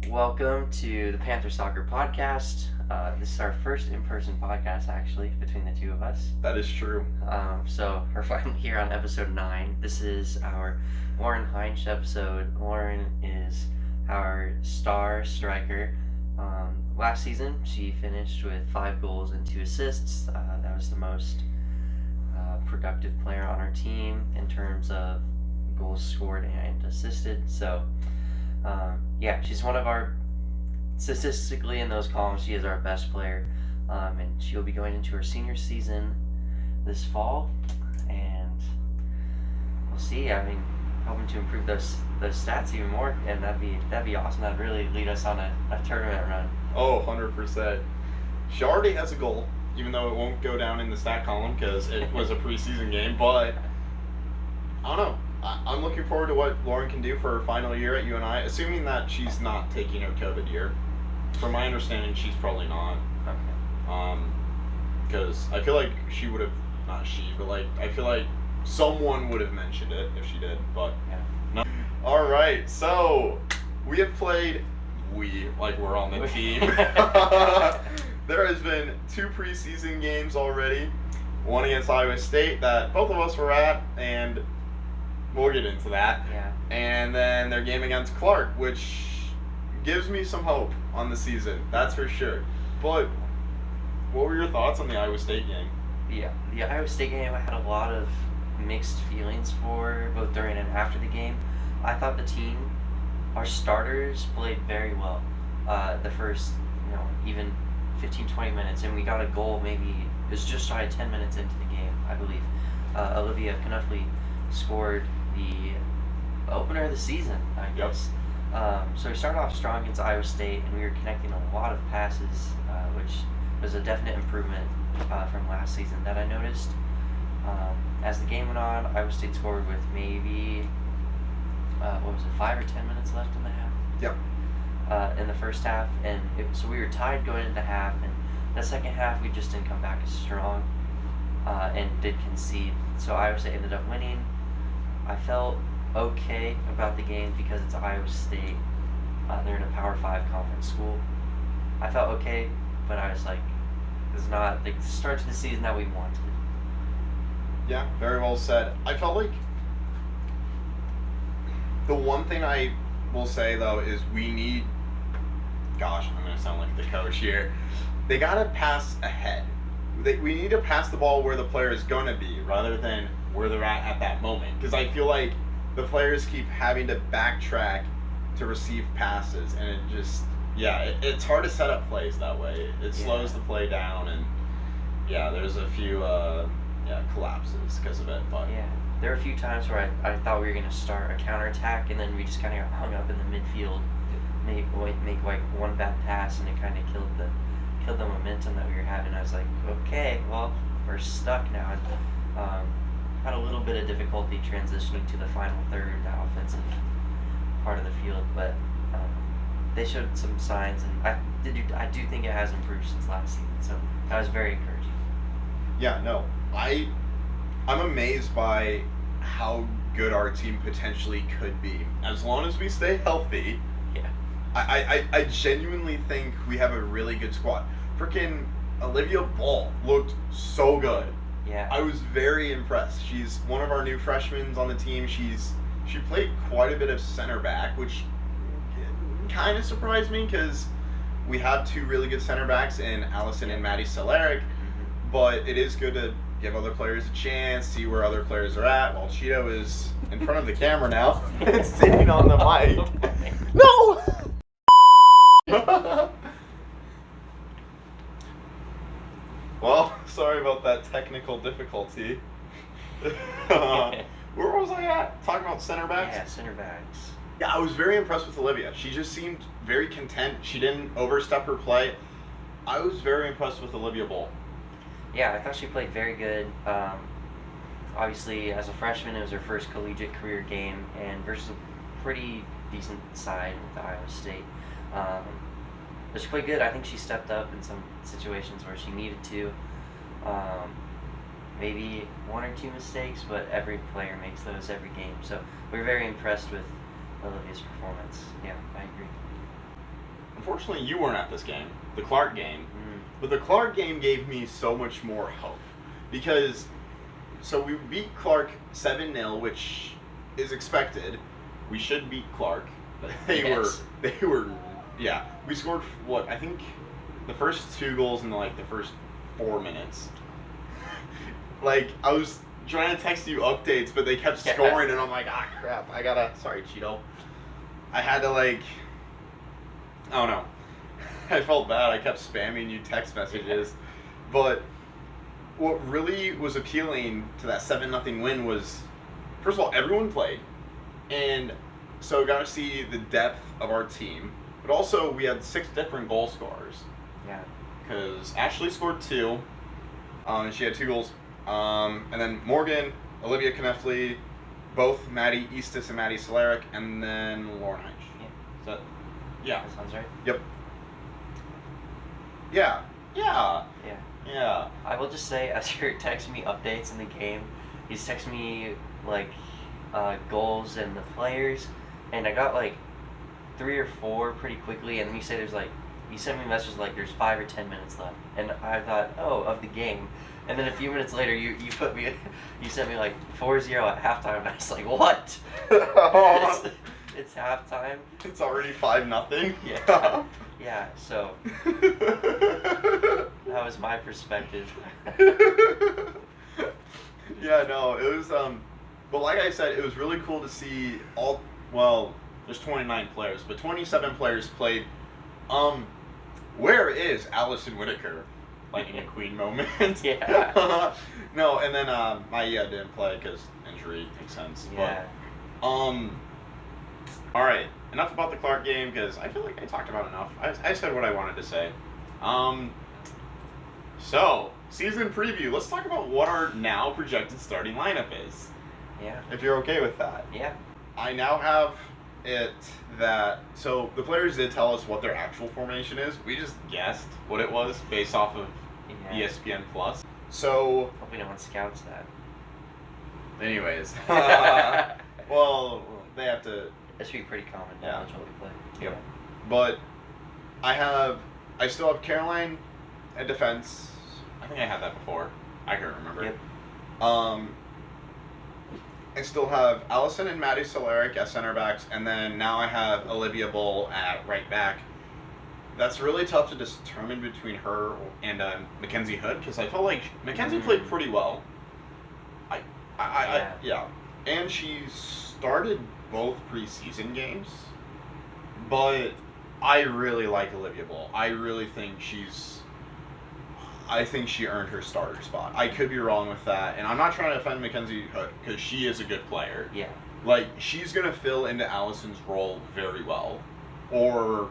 Welcome to the Panther Soccer Podcast. This is our first in-person podcast, actually, between the two of us. That is true. So we're finally here on episode 9. This is our Lauren Heinz episode. Lauren is our star striker. Last season, she finished with 5 goals and 2 assists. That was the most productive player on our team in terms of goals scored and assisted. So, she's one of our, statistically in those columns, she is our best player. And she'll be going into her senior season this fall. And we'll see. I mean, hoping to improve those stats even more. And that'd be awesome. That'd really lead us on a tournament run. Oh, 100%. She already has a goal, even though it won't go down in the stat column because it was a preseason game. But I don't know. I'm looking forward to what Lauren can do for her final year at UNI, assuming that she's not taking her COVID year. From my understanding, she's probably not. Okay. Because I feel like she would have, not she, but I feel like someone would have mentioned it if she did, but Yeah. no. All right, so we have played. We're on the team. There has been 2 preseason games already. One against Iowa State that both of us were at, and we'll get into that. Yeah. And then their game against Clark, which gives me some hope on the season, that's for sure. But what were your thoughts on the Iowa State game? Yeah, the Iowa State game, I had a lot of mixed feelings for, both during and after the game. I thought the team, our starters, played very well. The first, even 15-20 minutes, and we got a goal maybe, it was just shy of 10 minutes into the game, I believe. Olivia scored the opener of the season, I guess. So we started off strong against Iowa State, and we were connecting a lot of passes, which was a definite improvement from last season that I noticed. As the game went on, Iowa State scored with maybe 5 or 10 minutes left in the half. Yep. In the first half, and so we were tied going into half, and the second half we just didn't come back as strong, and did concede. So Iowa State ended up winning. I felt okay about the game because it's Iowa State. They're in a Power 5 conference school. I felt okay, but I was like, this is not the start to the season that we wanted. Yeah, very well said. I felt like the one thing I will say, though, is we need, gosh, I'm going to sound like the coach here, they got to pass ahead. We need to pass the ball where the player is going to be rather than where they're at that moment. Because I feel like the players keep having to backtrack to receive passes, and it just, it's hard to set up plays that way. It slows the play down, and there's a few collapses because of it. But there were a few times where I thought we were going to start a counterattack, and then we just kind of hung up in the midfield, make like one bad pass, and it kind of killed the momentum that we were having. I was like, okay, well, we're stuck now. And, had a little bit of difficulty transitioning to the final third, the offensive part of the field, but they showed some signs, and I do think it has improved since last season, so that was very encouraging. Yeah, no, I'm amazed by how good our team potentially could be. As long as we stay healthy, I genuinely think we have a really good squad. Freaking Olivia Bohl looked so good. Yeah. I was very impressed. She's one of our new freshmen on the team. She played quite a bit of center back, which kind of surprised me because we have 2 really good center backs in Allison and Maddie Solaric. Mm-hmm. But it is good to give other players a chance, see where other players are at. While Cheeto is in front of the camera now and sitting on the mic. No! Well, sorry about that technical difficulty. Where was I at? Talking about center backs? Yeah, center backs. Yeah, I was very impressed with Olivia. She just seemed very content. She didn't overstep her play. I was very impressed with Olivia Bohl. Yeah, I thought she played very good. Obviously, as a freshman, it was her first collegiate career game, and versus a pretty decent side with Iowa State. But she played good. I think she stepped up in some situations where she needed to. Maybe 1 or 2 mistakes, but every player makes those every game. So we're very impressed with Olivia's performance. Yeah, I agree. unfortunately, you weren't at this game, the Clark game. Mm. But the Clark game gave me so much more hope. Because, so we beat Clark 7-0, which is expected. We should beat Clark. They were, yeah. We scored, what, I think the first 2 goals in, like, the first 4 minutes. Like, I was trying to text you updates, but they kept scoring, and I'm like, ah, crap, sorry, Cheeto. I had to, like, I don't know. I felt bad. I kept spamming you text messages. But what really was appealing to that 7-0 win was, first of all, everyone played. And so got to see the depth of our team. But also, we had 6 different goal scorers. Yeah. Because Ashley scored 2. And she had 2 goals. And then Morgan, Olivia Kneffley, both Maddie Eastis and Maddie Solaric, and then Lauren Heinz. Yeah. Is that... Yeah. That sounds right. Yep. Yeah. Yeah. Yeah. Yeah. I will just say, as you're texting me updates in the game, he's texting me, like, goals and the players, and I got, like, 3 or 4 pretty quickly, and then you say there's, like, you sent me a message like there's 5 or 10 minutes left, and I thought, oh, of the game. And then a few minutes later, you sent me, like, 4-0 at halftime, and I was like, what? It's halftime. It's already 5-0. Yeah. Yeah. So that was my perspective. Yeah. No. It was. But like I said, it was really cool to see all. Well, there's 29 players, but 27 players played. Where is Allison Whitaker? Lightning McQueen moment. Yeah. No, and then Maya didn't play because injury makes sense. Yeah. But, all right, enough about the Clark game because I feel like I talked about enough. I said what I wanted to say. So, season preview. Let's talk about what our now projected starting lineup is. Yeah. If you're okay with that. Yeah. I now have it that... So, the players did tell us what their actual formation is. We just guessed what it was based off of ESPN+. So... Hopefully no one scouts that. Anyways. Well, they have to... That should be pretty common knowledge what we play. Yep. Yeah. But I still have Caroline at defense. I think I had that before. I can't remember. Yep. I still have Allison and Maddie Solaric as center backs, and then now I have Olivia Bohl at right back. That's really tough to determine between her and Mackenzie Hood, because I felt like Mackenzie played pretty well. Yeah. And she started both preseason games, but I really like Olivia Bohl. I really think she earned her starter spot. I could be wrong with that, and I'm not trying to offend Mackenzie Hood, because she is a good player. Yeah. Like, she's going to fill into Allison's role very well. Or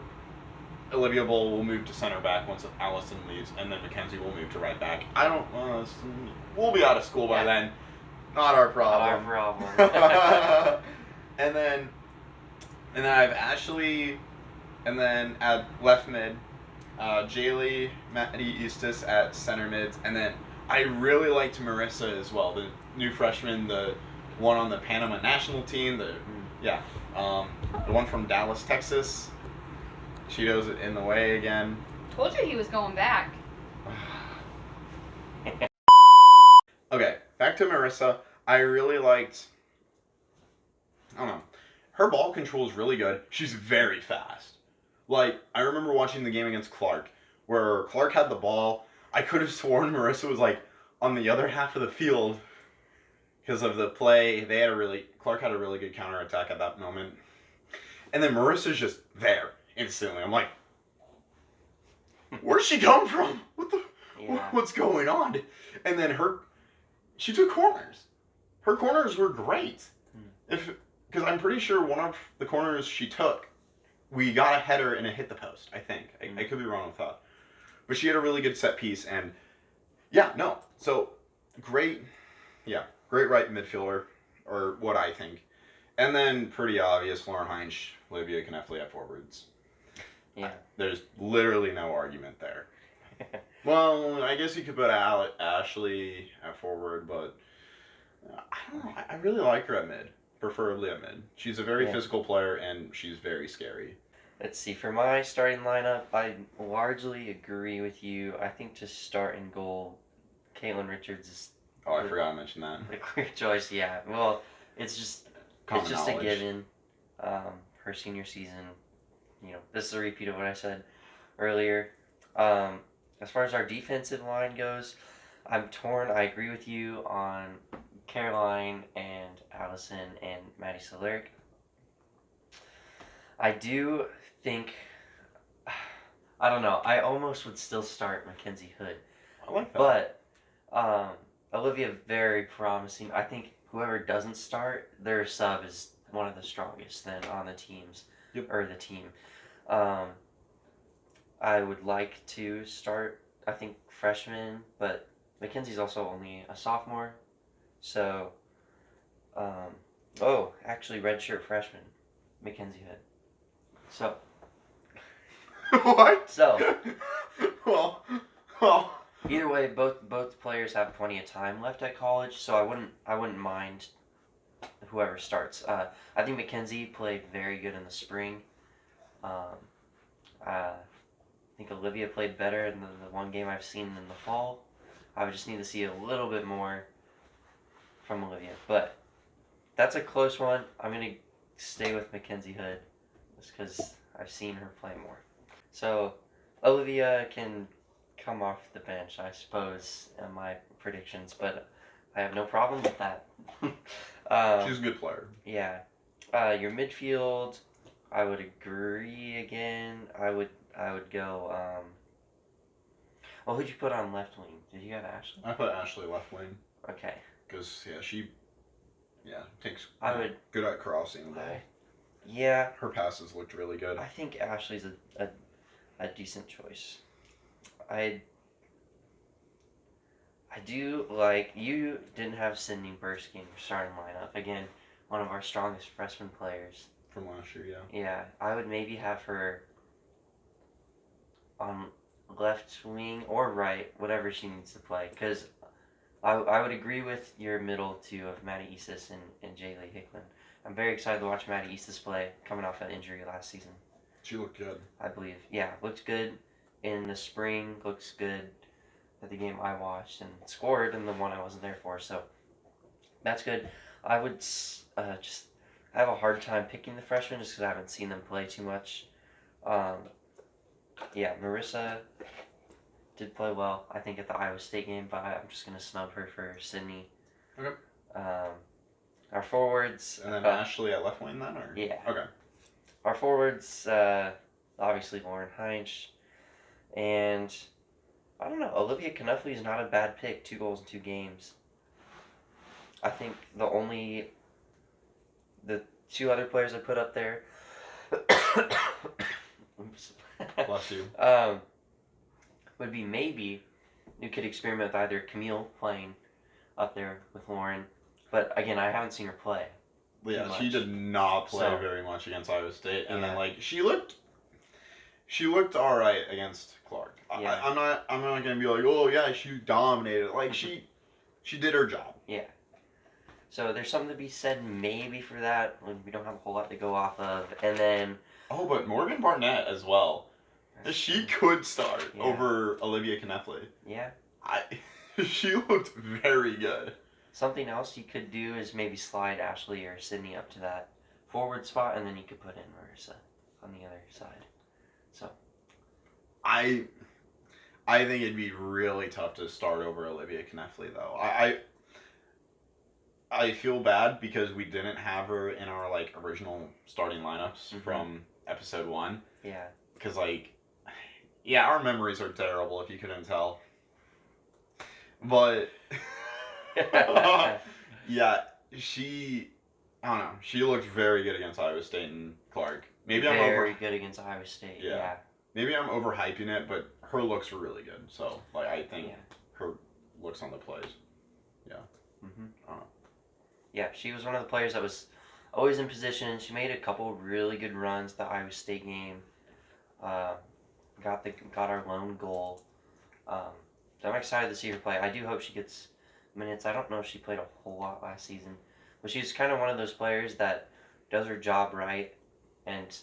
Olivia Bohl will move to center back once Allison leaves, and then Mackenzie will move to right back. I don't... we'll be out of school by then. Not our problem. Not our problem. And then I have Ashley, and then at left mid, Jaylee, Maddie Eastis at center mids, and then I really liked Marissa as well, the new freshman, the one on the Panama national team, the one from Dallas, Texas. Cheeto's in the way again. Told you he was going back. Okay, back to Marissa. I really liked... I don't know. Her ball control is really good. She's very fast. Like, I remember watching the game against Clark, where Clark had the ball. I could have sworn Marissa was, like, on the other half of the field because of the play. Clark had a really good counterattack at that moment. And then Marissa's just there instantly. I'm like, where'd she come from? What's going on? And then she took corners. Her corners were great. Because I'm pretty sure one of the corners she took, we got a header and it hit the post, I think. I could be wrong with that. But she had a really good set piece, and so great right midfielder, or what I think. And then pretty obvious, Lauren Heinz, Olivia Kneffley at forwards. Yeah. There's literally no argument there. Well, I guess you could put Ashley at forward, but I don't know. I really like her at mid. Preferably at mid. She's a very physical player, and she's very scary. Let's see. For my starting lineup, I largely agree with you. I think to start in goal, Caitlin Richards is Oh, I forgot to mention that. the clear choice. Yeah. Well, it's Common just knowledge. a given. Her senior season, this is a repeat of what I said earlier. As far as our defensive line goes, I'm torn. I agree with you on Caroline and Allison and Maddie Soleric. I do think, I don't know, I almost would still start Mackenzie Hood. I like that. But Olivia, very promising. I think whoever doesn't start, their sub is one of the strongest then on the teams. Yep. Or the team. I would like to start, I think, freshman, but Mackenzie's also only a sophomore. So, actually, redshirt freshman, Mackenzie Hood. So, What? So. well. Either way, both players have plenty of time left at college, so I wouldn't mind whoever starts. I think Mackenzie played very good in the spring. I think Olivia played better in the one game I've seen in the fall. I would just need to see a little bit more from Olivia, but that's a close one. I'm gonna stay with Mackenzie Hood just because I've seen her play more. So Olivia can come off the bench, I suppose, in my predictions, but I have no problem with that. She's a good player. Yeah. Your midfield, I would agree again. I would go. Well, who'd you put on left wing? Did you have Ashley? I put Ashley left wing. Okay. Because she takes I would. good at crossing the ball. Yeah. Her passes looked really good. I think Ashley's a decent choice. I do like, you didn't have Sydney Bursky in your starting lineup. Again, one of our strongest freshman players. From last year, yeah. Yeah, I would maybe have her on left wing or right, whatever she needs to play. Because I would agree with your middle two of Maddie Isis and Jaylee Hickman. I'm very excited to watch Maddie Isis play, coming off an injury last season. She looked good. I believe. Yeah, looked good in the spring, looks good at the game I watched, and scored in the one I wasn't there for, so that's good. I would just have a hard time picking the freshmen just because I haven't seen them play too much. Yeah, Marissa did play well, I think, at the Iowa State game, but I'm just going to snub her for Sydney. Okay. Our forwards... And then Ashley at left wing then, or? Yeah. Okay. Our forwards, obviously Lauren Heinz, and I don't know, Olivia Knuffley is not a bad pick. 2 goals in 2 games. I think the 2 other players I put up there oops. Bless you. Would be maybe you could experiment with either Camille playing up there with Lauren, but again, I haven't seen her play. Yeah, she did not play very much against Iowa State, and then she looked all right against Clark. Yeah. I'm not gonna be like, oh yeah, she dominated. Like she did her job. Yeah. So there's something to be said maybe for that. We don't have a whole lot to go off of, and then. Oh, but Morgan Barnett as well. She could start over Olivia Knuffley. Yeah. She looked very good. Something else you could do is maybe slide Ashley or Sydney up to that forward spot, and then you could put in Marissa on the other side. So. I think it'd be really tough to start over Olivia Knuffley, though. I feel bad because we didn't have her in our original starting lineups from episode 1. Yeah. Because our memories are terrible if you couldn't tell. But yeah, I don't know. She looked very good against Iowa State and Clark. Maybe I'm very good against Iowa State. Yeah. Maybe I'm overhyping it, but her looks were really good. So I think her looks on the plays. Yeah. Yeah, she was one of the players that was always in position. She made a couple really good runs the Iowa State game. Got our lone goal. So I'm excited to see her play. I do hope she gets minutes. I don't know if she played a whole lot last season, but she's kind of one of those players that does her job right and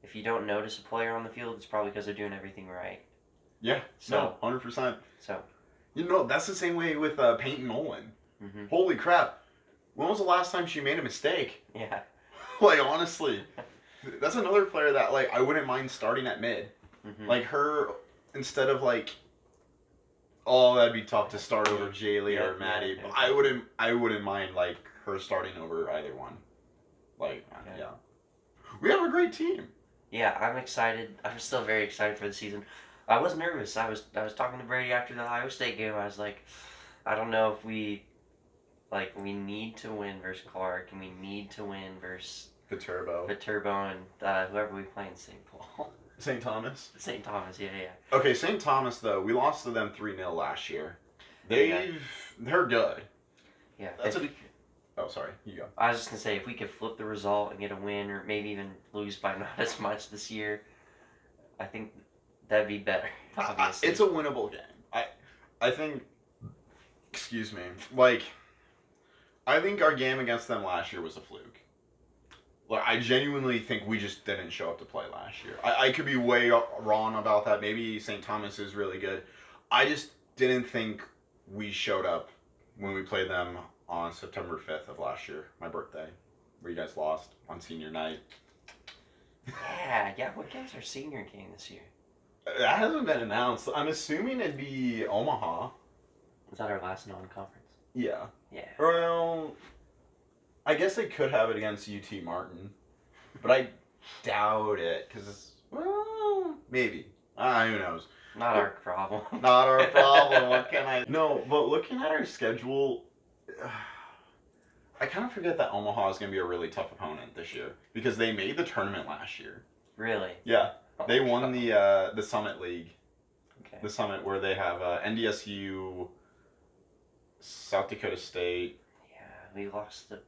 if you don't notice a player on the field, it's probably because they're doing everything right. Yeah, So, 100%. so That's the same way with Peyton Nolan. mm-hmm. Holy crap. When was the last time she made a mistake? Yeah. Like, honestly. That's another player that, like, I wouldn't mind starting at mid. Mm-hmm. Like, her, instead of, like, oh, that'd be tough to start over Jaylee or Maddie. But I wouldn't mind, like, her starting over either one. Like, yeah. We have a great team. Yeah, I'm excited. I'm still very excited for the season. I was nervous. I was talking to Brady after the Iowa State game. I was like, I don't know if we need to win versus Clark, and we need to win versus Viterbo and whoever we play in St. Paul. St. Thomas? St. Thomas, yeah. Okay, St. Thomas, though, we lost to them 3-0 last year. They're good. Yeah. Oh, sorry. You go. I was just going to say, if we could flip the result and get a win, or maybe even lose by not as much this year, I think that'd be better, obviously. It's a winnable game. I think, excuse me, like, I think our game against them last year was a fluke. Like, I genuinely think we just didn't show up to play last year. I could be way wrong about that. Maybe St. Thomas is really good. I just didn't think we showed up when we played them on September 5th of last year, my birthday, where you guys lost on senior night. Yeah. What game's our senior game this year? That hasn't been announced. I'm assuming it'd be Omaha. Is that our last non-conference? Yeah. Yeah. Well, I guess they could have it against UT Martin, but I doubt it, because, well, maybe. Who knows? Not our problem. Not our problem. What can I... No, but looking at our schedule, I kind of forget that Omaha is going to be a really tough opponent this year, because they made the tournament last year. Really? Yeah. They won the Summit League. Okay. The Summit, where they have NDSU, South Dakota State. Yeah, we lost to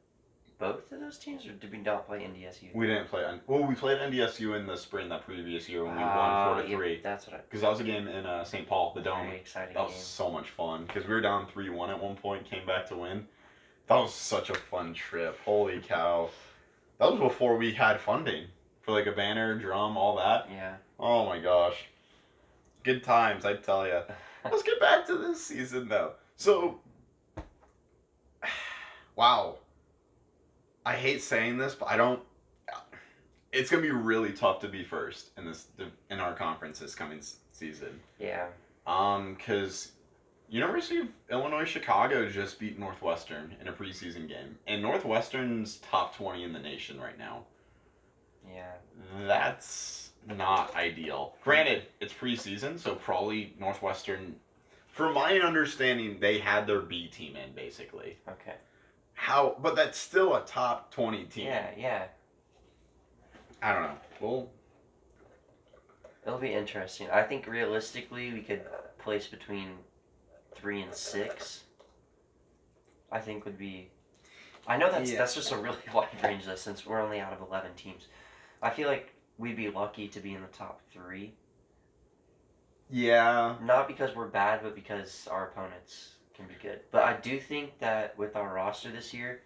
both of those teams, or did we not play NDSU? We didn't play. We played NDSU in the spring that previous year when we won 4-3. Yeah, that's what I. Because that was a game in St. Paul, the Dome. Very exciting. That was so much fun. Because we were down 3-1 at one point, came back to win. That was such a fun trip. Holy cow! That was before we had funding for like a banner, drum, all that. Yeah. Oh my gosh. Good times, I tell ya. Let's get back to this season though. So, wow. I hate saying this, but I don't. It's gonna be really tough to be first in our conference this coming season. Yeah. Because University of Illinois Chicago just beat Northwestern in a preseason game, and Northwestern's top 20 in the nation right now. Yeah. That's not ideal. Granted, it's preseason, so probably Northwestern, from my understanding, they had their B team in, basically. Okay. But that's still a top 20 team. Yeah. I don't know. Well, it'll be interesting. I think realistically we could place between 3 and 6. I think would be. I know that's just a really wide range though, since we're only out of 11 teams. I feel like we'd be lucky to be in the top 3. Yeah. Not because we're bad, but because our opponents can be good. But I do think that with our roster this year,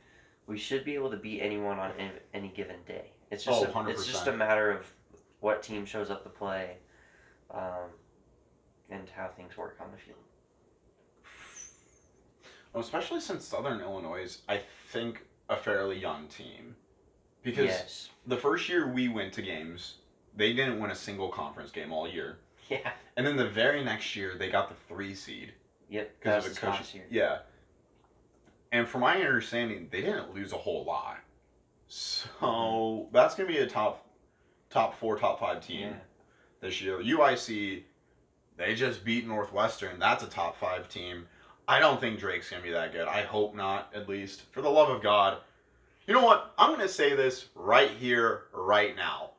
we should be able to beat anyone on any given day. It's just it's just a matter of what team shows up to play, and how things work on the field. Well, especially since Southern Illinois is, I think, a fairly young team. Because the first year we went to games, they didn't win a single conference game all year. Yeah. And then the very next year, they got the 3 seed. Yep, that was the last year. Yeah. And from my understanding, they didn't lose a whole lot. So that's going to be a top 4, top 5 team this year. UIC, they just beat Northwestern. That's a top 5 team. I don't think Drake's going to be that good. I hope not, at least. For the love of God. You know what? I'm going to say this right here, right now.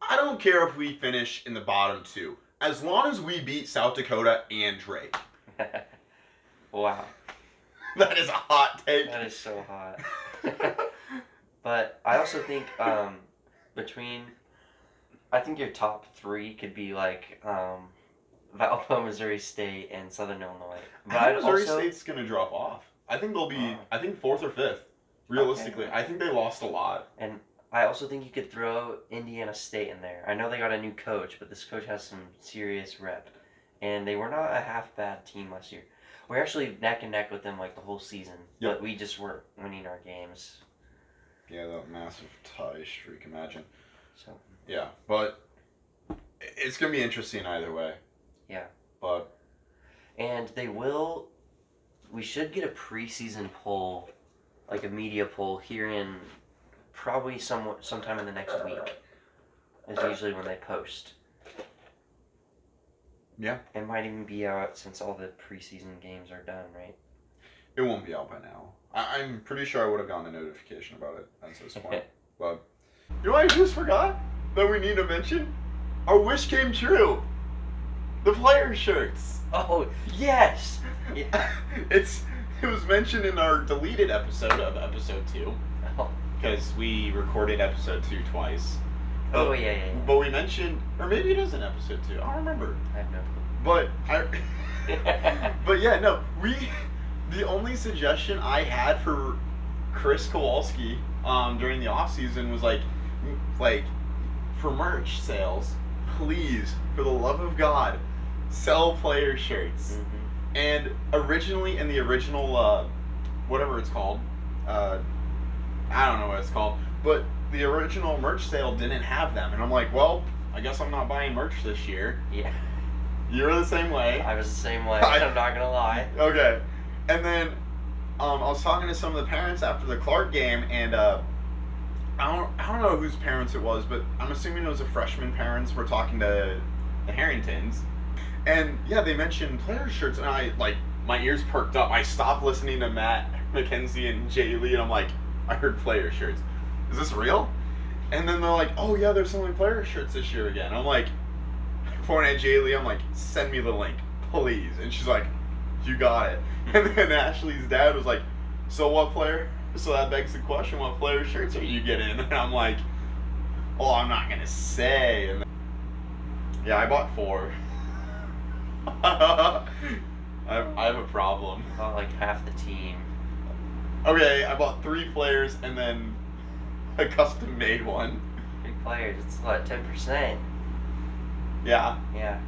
I don't care if we finish in the bottom 2. As long as we beat South Dakota and Drake. Wow. That is a hot take. That is so hot. But I also think I think your top 3 could be like Valpo, Missouri State, and Southern Illinois. But I think Missouri State's going to drop off. I think they'll be, 4th or 5th, realistically. Okay. I think they lost a lot. And I also think you could throw Indiana State in there. I know they got a new coach, but this coach has some serious rep. And they were not a half bad team last year. We're actually neck and neck with them like the whole season, but we just weren't winning our games. Yeah, that massive tie streak, imagine. So. Yeah, but it's going to be interesting either way. Yeah. But. And we should get a preseason poll, like a media poll here in probably sometime in the next week. Is usually when they post. Yeah. It might even be out since all the preseason games are done, right? It won't be out by now. I'm pretty sure I would have gotten a notification about it at this point. But you know what I just forgot that we need to mention? Our wish came true. The player shirts. Oh yes. Yeah. It was mentioned in our deleted episode of episode 2 because we recorded episode 2 twice. Oh yeah. But we mentioned, or maybe it is in episode 2. I don't remember. I have no clue. But yeah, no. The only suggestion I had for Chris Kowalski during the off season was like for merch sales, please, for the love of God, sell player shirts. Mm-hmm. And originally in the original whatever it's called, I don't know what it's called, but the original merch sale didn't have them, and I'm like, well, I guess I'm not buying merch this year. Yeah. You're the same way. I was the same way. I'm not gonna lie. Okay. And then I was talking to some of the parents after the Clark game, and I don't know whose parents it was, but I'm assuming it was the freshman parents were talking to the Harringtons. And yeah, they mentioned player shirts, and I my ears perked up. I stopped listening to Matt McKenzie and Jay Lee, and I'm like, I heard player shirts. Is this real? And then they're like, oh yeah, they're selling player shirts this year again. I'm like, pointing at Jay Lee, I'm like, send me the link, please. And she's like, you got it. And then Ashley's dad was like, so that begs the question, what player shirts are you getting? And I'm like, oh, I'm not gonna say. And then, yeah, I bought 4. I have a problem. About like half the team. Okay, I bought 3 players and then a custom made one. 3 players, it's what, 10%? Yeah. Yeah.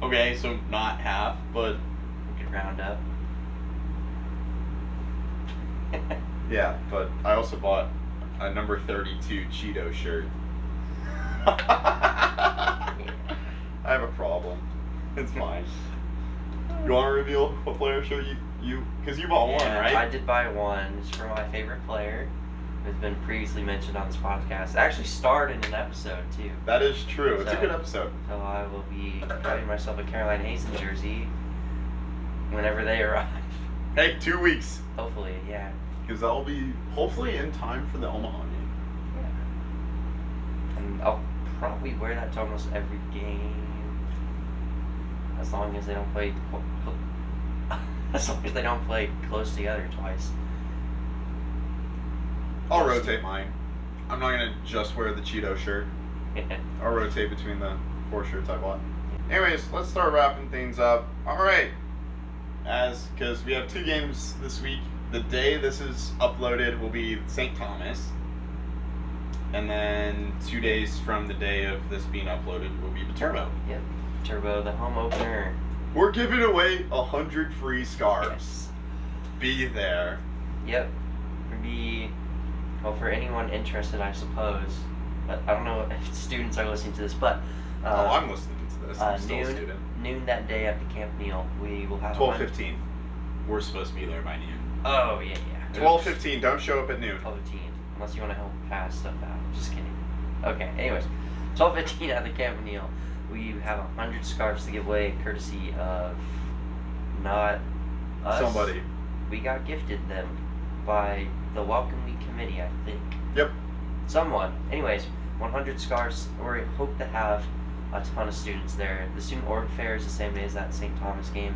Okay, so not half, but we could round up. yeah, but I also bought a number 32 Cheeto shirt. I have a problem. It's fine. You want to reveal what player shirt you because you bought one, right? I did buy one. It's for my favorite player. It's been previously mentioned on this podcast. It actually starred in an episode too. That is true. It's a good episode. So I will be having myself a Caroline Hazen jersey whenever they arrive. Hey, 2 weeks. Hopefully, yeah. Because that'll be hopefully in time for the Omaha game. Yeah. And I'll probably wear that to almost every game. As long as they don't play close together twice. I'll rotate mine. I'm not gonna just wear the Cheeto shirt. I'll rotate between the 4 shirts I bought. Anyways, let's start wrapping things up. Alright. Because we have 2 games this week. The day this is uploaded will be St. Thomas. And then 2 days from the day of this being uploaded will be the Turbo. Yep. Turbo, the home opener. We're giving away 100 free scarves. Yes. Be there. Yep. Well, for anyone interested, I suppose. But I don't know if students are listening to this, but... I'm listening to this. I'm still a student. Noon that day at the Camp Neal, we will have... 12:15. We're supposed to be there by noon. Oh, yeah. 12:15. Don't show up at noon. 12:15. Unless you want to help pass stuff out. Just kidding. Okay, anyways. 12:15 at the Camp Neal. We have 100 scarves to give away, courtesy of not us. Somebody. We got gifted them by the Welcome Week Committee, I think. Yep. Someone. Anyways, 100 scarves. We hope to have a ton of students there. The student org fair is the same day as that St. Thomas game,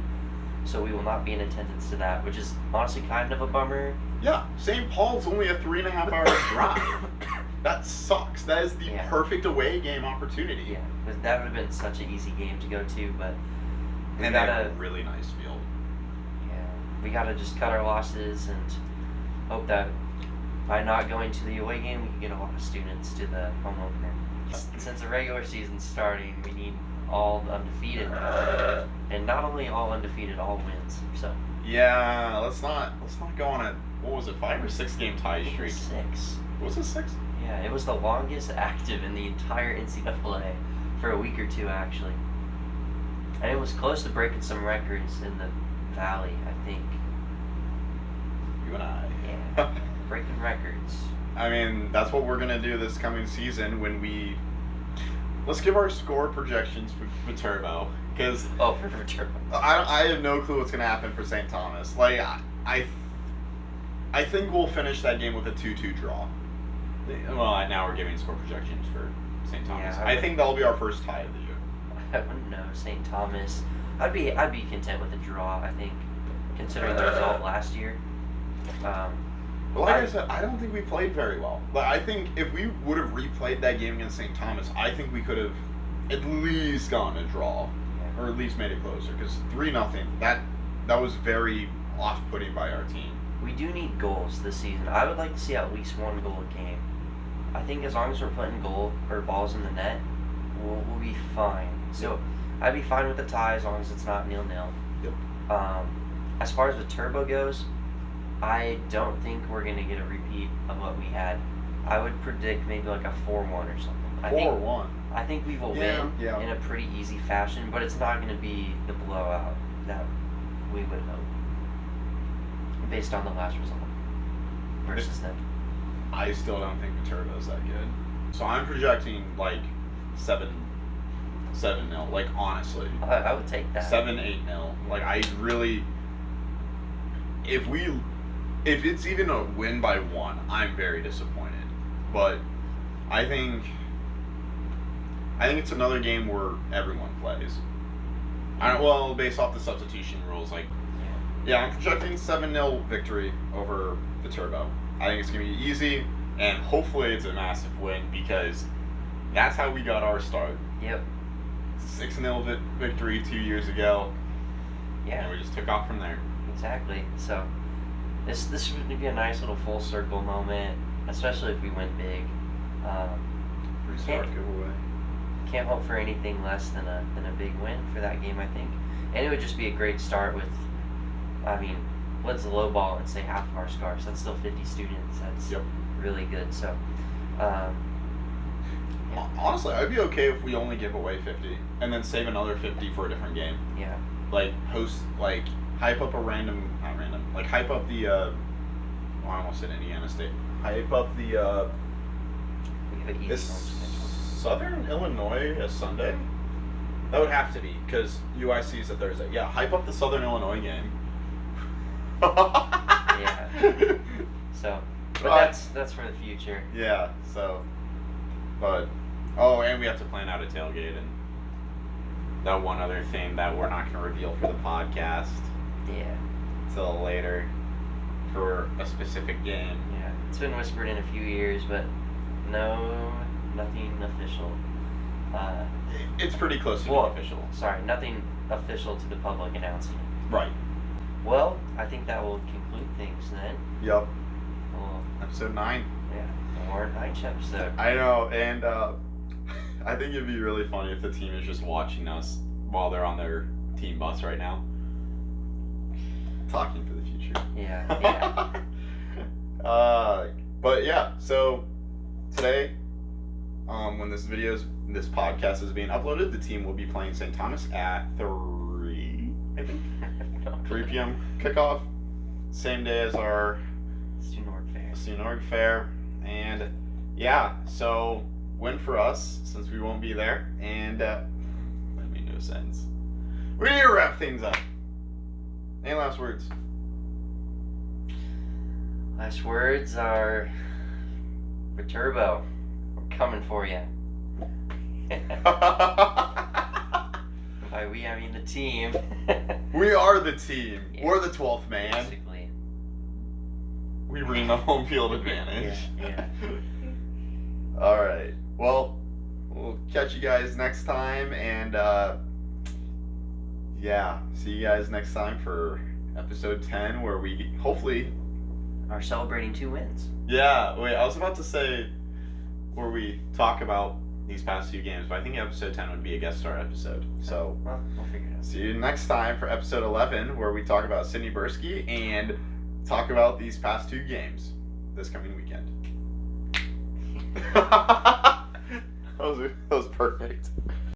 so we will not be in attendance to that, which is honestly kind of a bummer. Yeah, St. Paul's only a 3.5 hour drive. That sucks. That is the perfect away game opportunity. Yeah, because that would have been such an easy game to go to, but we got a really nice field. Yeah, we gotta just cut our losses and hope that by not going to the away game, we can get a lot of students to the home opener. Since the regular season's starting, we need all undefeated now. And not only all undefeated, all wins. So Yeah, let's not go on a, what was it, 5 or 6 game tie I think streak? it's 6. Was it 6? Yeah, it was the longest active in the entire NCAA for a week or two, actually. And it was close to breaking some records in the Valley, I think. You and I. Yeah, breaking records. I mean, that's what we're gonna do this coming season when we. Let's give our score projections for Turbo, because Oh, for Turbo. I have no clue what's gonna happen for St. Thomas. Like I think we'll finish that game with a 2-2 draw. Well, now we're giving score projections for St. Thomas. Yeah, I think that'll be our first tie of the year. I wouldn't know. St. Thomas. I'd be content with a draw, I think, considering the result last year. But like I said, I don't think we played very well. But I think if we would have replayed that game against St. Thomas, I think we could have at least gone a draw, or at least made it closer. Because 3-0, that was very off-putting by our team. We do need goals this season. I would like to see at least 1 goal a game. I think as long as we're putting balls in the net, we'll be fine. So I'd be fine with the tie as long as it's not 0-0. Yep. As far as the Turbo goes, I don't think we're gonna get a repeat of what we had. I would predict maybe like a 4-1 or something. 4-1. I think we will win in a pretty easy fashion, but it's not gonna be the blowout that we would hope, based on the last result versus them. I still don't think the Turbo's that good. So I'm projecting like 7-0. Like honestly, I would take that. 7-8-0. Like I really, if it's even a win by 1, I'm very disappointed. But I think it's another game where everyone plays. Based off the substitution rules, like. Yeah, I'm projecting 7-0 victory over the Turbo. I think it's going to be easy, and hopefully it's a massive win because that's how we got our start. Yep. 6-0 victory 2 years ago. Yeah. And we just took off from there. Exactly. So this would be a nice little full circle moment, especially if we win big. Restart giveaway. Can't hope for anything less than a big win for that game, I think. And it would just be a great start with. I mean, let's lowball and say half of our scores. That's still 50 students. That's really good. So, yeah. Honestly, I'd be okay if we only give away 50 and then save another 50 for a different game. Yeah. Like hype up hype up the. I almost said Indiana State. Hype up the. We have an easy Is home schedule. Southern Illinois a Sunday? That would have to be because UIC is a Thursday. Yeah, hype up the Southern Illinois game. Yeah. So, but that's for the future. Yeah. So, but and we have to plan out a tailgate and that one other thing that we're not going to reveal for the podcast. Yeah. Till later for a specific game. Yeah. It's been whispered in a few years, but nothing official. It's pretty close to being official. Sorry, nothing official to the public announcing it. Right. Well, I think that will conclude things then. Yep. Well, Episode 9. yeah, the Warren Heinz episode. I know, and I think it'd be really funny if the team is just watching us while they're on their team bus right now. Talking for the future. Yeah. But yeah, so today, when this podcast is being uploaded, the team will be playing St. Thomas at 3, I think. 3 p.m. kickoff. Same day as our Student Fair. And yeah, so win for us since we won't be there. And that made no sense. We need to wrap things up. Any last words? Last words are for Turbo. We're coming for you. By we, I mean the team. We are the team. Yeah. We're the 12th man. Basically. We bring the home field advantage. Yeah. All right. Well, we'll catch you guys next time, and see you guys next time for episode 10, where we hopefully are celebrating 2 wins. Yeah, wait, I was about to say where we talk about these past 2 games, but I think episode 10 would be a guest star episode. So, Well, we'll figure it out. see you next time for episode 11, where we talk about Sydney Bursky and talk about these past 2 games this coming weekend. that was perfect.